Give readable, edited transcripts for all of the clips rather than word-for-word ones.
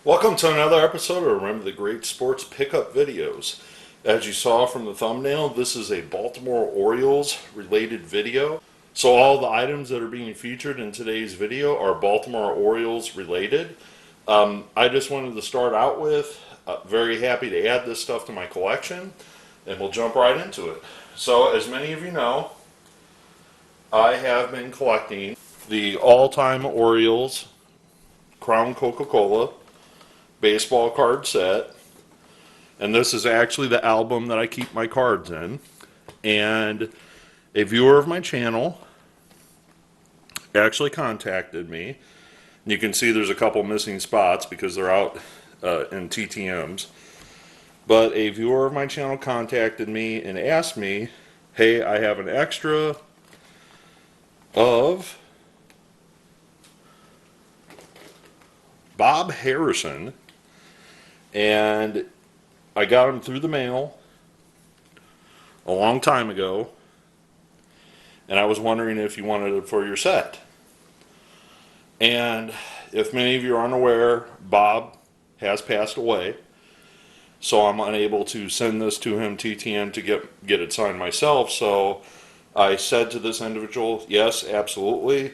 Welcome to another episode of Remember the Great Sports Pickup Videos. As you saw from the thumbnail, this is a Baltimore Orioles related video. So all the items that are being featured in today's video are Baltimore Orioles related. I just wanted to start out with, very happy to add this stuff to my collection, and we'll jump right into it. So as many of you know, I have been collecting the all-time Orioles Crown Coca-Cola baseball card set, and this is actually the album that I keep my cards in. And a viewer of my channel actually contacted me. You can see there's a couple missing spots because they're out in TTMs, but a viewer of my channel contacted me and asked me, hey, I have an extra of Bob Harrison, and I got them through the mail a long time ago, and I was wondering if you wanted it for your set. And if many of you are unaware, Bob has passed away, so I'm unable to send this to him TTM to get it signed myself. So I said to this individual, yes, absolutely,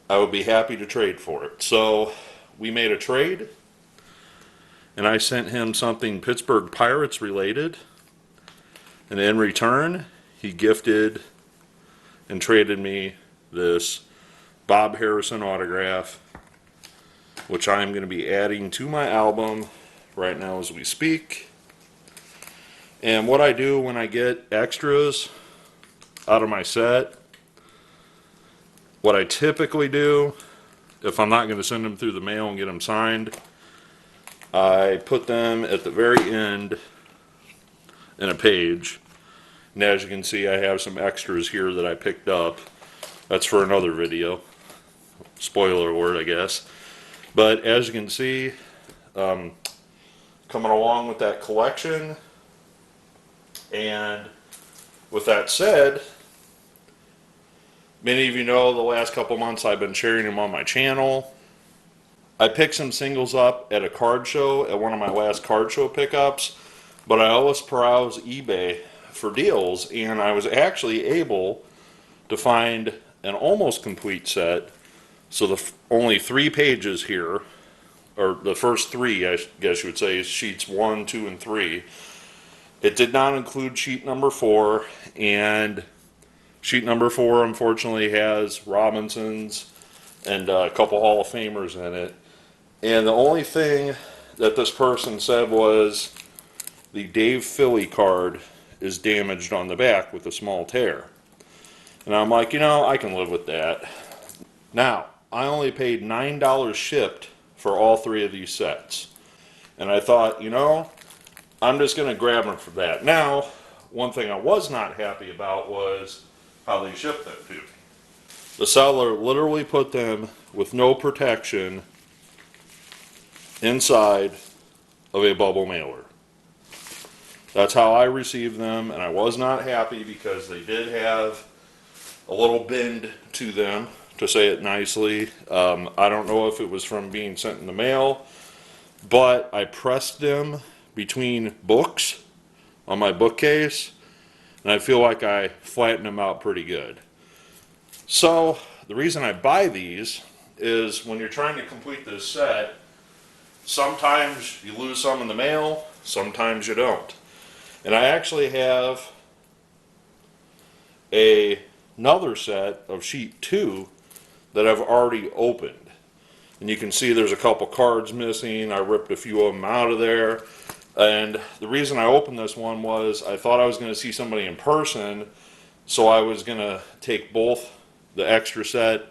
I would be happy to trade for it. So we made a trade, and I sent him something Pittsburgh Pirates related, and in return he gifted and traded me this Bob Harrison autograph, which I'm going to be adding to my album right now as we speak. And what I do when I get extras out of my set, what I typically do, if I'm not going to send them through the mail and get them signed, I put them at the very end in a page. And as you can see, I have some extras here that I picked up. That's for another video. Spoiler alert, I guess. But as you can see, coming along with that collection, and with that said, many of you know the last couple months I've been sharing them on my channel. I picked some singles up at a card show, at one of my last card show pickups, but I always browse eBay for deals, and I was actually able to find an almost complete set. So the only 3 pages here, or the first 3, I guess you would say, is sheets 1, 2, and 3. It did not include sheet number 4, and sheet number 4 unfortunately has Robinson's and a couple Hall of Famers in it. And the only thing that this person said was the Dave Philly card is damaged on the back with a small tear. And I'm like, you know, I can live with that. Now, I only paid $9 shipped for all 3 of these sets. And I thought, you know, I'm just going to grab them for that. Now, one thing I was not happy about was how they shipped them to me. The seller literally put them with no protection inside of a bubble mailer. That's how I received them, and I was not happy because they did have a little bend to them, to say it nicely. I don't know if it was from being sent in the mail, but I pressed them between books on my bookcase, and I feel like I flattened them out pretty good. So the reason I buy these is when you're trying to complete this set, sometimes you lose some in the mail, sometimes you don't. And I actually have another set of sheet 2 that I've already opened. And you can see there's a couple cards missing. I ripped a few of them out of there. And the reason I opened this one was I thought I was going to see somebody in person, so I was going to take both the extra set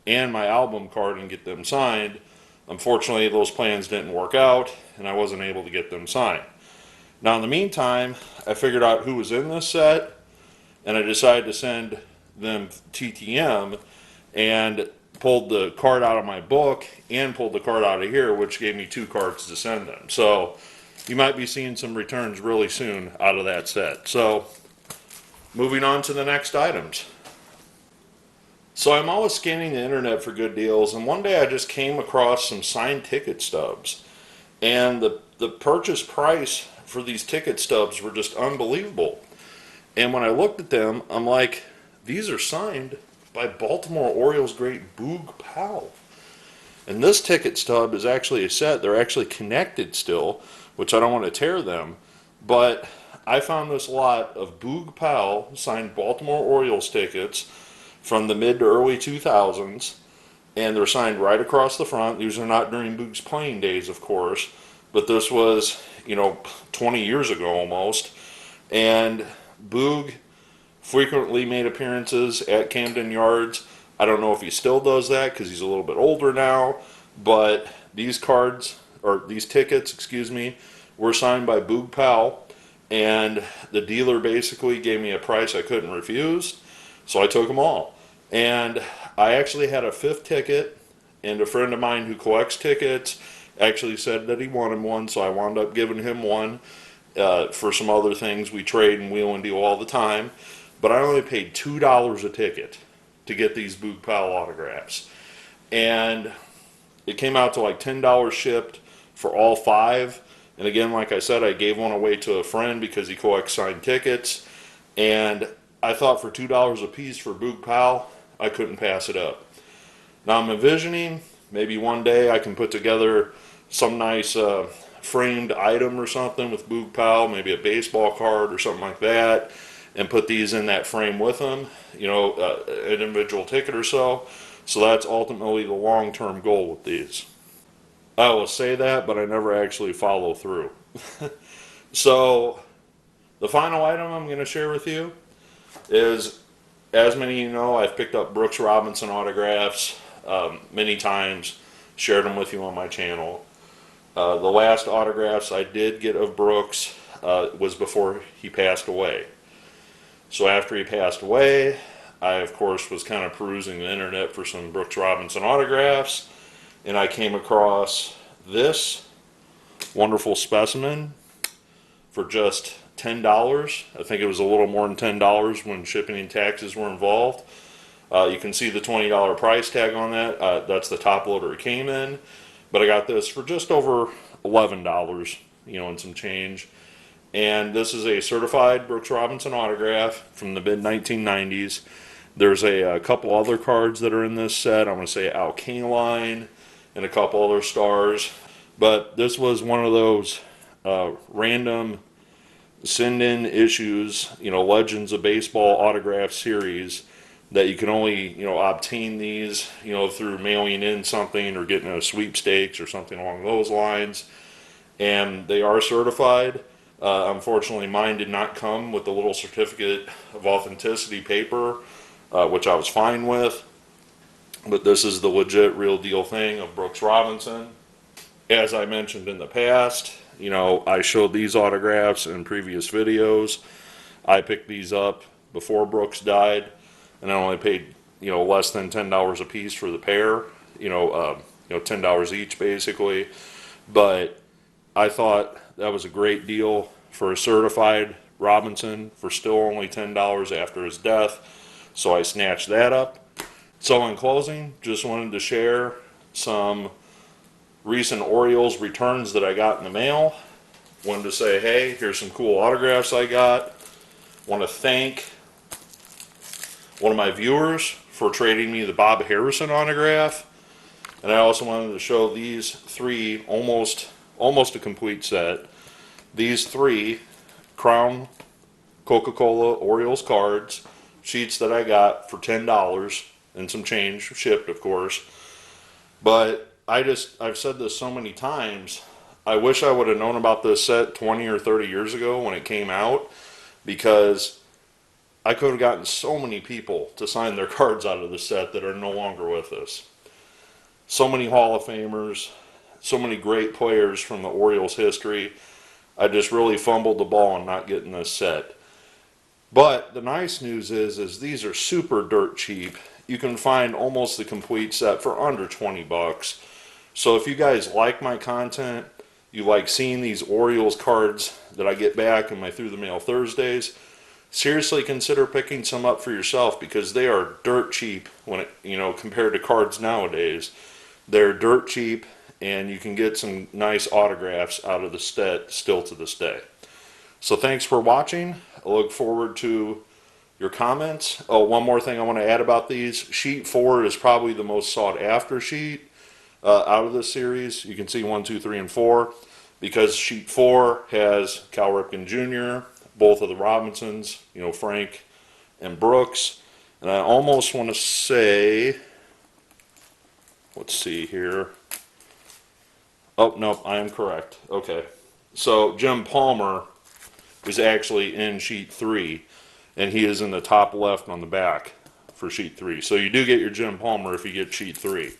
and my album card and get them signed. Unfortunately, those plans didn't work out, and I wasn't able to get them signed. Now, in the meantime, I figured out who was in this set, and I decided to send them TTM, and pulled the card out of my book and pulled the card out of here, which gave me 2 cards to send them. So you might be seeing some returns really soon out of that set. So moving on to the next items. So I'm always scanning the internet for good deals, and one day I just came across some signed ticket stubs. And the purchase price for these ticket stubs were just unbelievable. And when I looked at them, I'm like, these are signed by Baltimore Orioles great Boog Powell. And this ticket stub is actually a set. They're actually connected still, which I don't want to tear them. But I found this lot of Boog Powell signed Baltimore Orioles tickets from the mid to early 2000s. And they're signed right across the front. These are not during Boog's playing days, of course. But this was, 20 years ago almost. And Boog frequently made appearances at Camden Yards. I don't know if he still does that because he's a little bit older now, but these cards, or these tickets, excuse me, were signed by Boog Powell, and the dealer basically gave me a price I couldn't refuse, so I took them all. And I actually had a fifth ticket, and a friend of mine who collects tickets actually said that he wanted one, so I wound up giving him one. For some other things, we trade and wheel and deal all the time. But I only paid $2 a ticket to get these Boog Powell autographs. And it came out to like $10 shipped for all five. And again, like I said, I gave one away to a friend because he collects signed tickets. And I thought for $2 a piece for Boog Powell, I couldn't pass it up. Now I'm envisioning maybe one day I can put together some nice framed item or something with Boog Powell, maybe a baseball card or something like that, and put these in that frame with them, an individual ticket or so. So that's ultimately the long-term goal with these. I will say that, but I never actually follow through. So the final item I'm going to share with you is, as many of you know, I've picked up Brooks Robinson autographs many times, shared them with you on my channel. The last autographs I did get of Brooks was before he passed away. So after he passed away, I of course was kind of perusing the internet for some Brooks Robinson autographs, and I came across this wonderful specimen for just $10. I think it was a little more than $10 when shipping and taxes were involved. You can see the $20 price tag on that. That's the top loader it came in. But I got this for just over $11, and some change. And this is a certified Brooks Robinson autograph from the mid-1990s. There's a couple other cards that are in this set. I'm going to say Al Kaline and a couple other stars. But this was one of those random send-in issues, Legends of Baseball autograph series that you can only, obtain these, through mailing in something or getting a sweepstakes or something along those lines. And they are certified. Unfortunately, mine did not come with the little certificate of authenticity paper, which I was fine with. But this is the legit, real deal thing of Brooks Robinson. As I mentioned in the past, I showed these autographs in previous videos. I picked these up before Brooks died, and I only paid, less than $10 a piece for the pair. $10 each basically. But I thought that was a great deal for a certified Robinson for still only $10 after his death. So I snatched that up. So in closing, just wanted to share some recent Orioles returns that I got in the mail. Wanted to say, hey, here's some cool autographs I got. Want to thank one of my viewers for trading me the Bob Harrison autograph. And I also wanted to show these three, almost a complete set. These three Crown Coca-Cola Orioles cards, sheets that I got for $10 and some change, shipped of course. But I've said this so many times, I wish I would have known about this set 20 or 30 years ago when it came out, because I could have gotten so many people to sign their cards out of the set that are no longer with us. So many Hall of Famers, so many great players from the Orioles history. I just really fumbled the ball on not getting this set. But the nice news is these are super dirt cheap. You can find almost the complete set for under 20 bucks. So if you guys like my content, you like seeing these Orioles cards that I get back in my Through the Mail Thursdays, seriously consider picking some up for yourself, because they are dirt cheap when compared to cards nowadays. They're dirt cheap, and you can get some nice autographs out of the set still to this day. So thanks for watching. I look forward to your comments. Oh, one more thing I want to add about these. Sheet 4 is probably the most sought after sheet out of this series. You can see 1, 2, 3, and 4 because sheet 4 has Cal Ripken Jr., both of the Robinsons, you know, Frank and Brooks. And I almost want to say, let's see here. Oh, no, I am correct. Okay. So Jim Palmer is actually in sheet 3, and he is in the top left on the back for sheet 3. So you do get your Jim Palmer if you get sheet 3.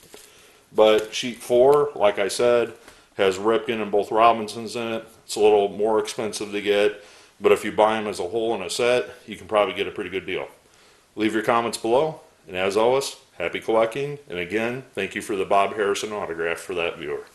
But sheet 4, like I said, has Ripken and both Robinsons in it. It's a little more expensive to get, but if you buy them as a whole in a set, you can probably get a pretty good deal. Leave your comments below, and as always, happy collecting, and again, thank you for the Bob Harrison autograph for that viewer.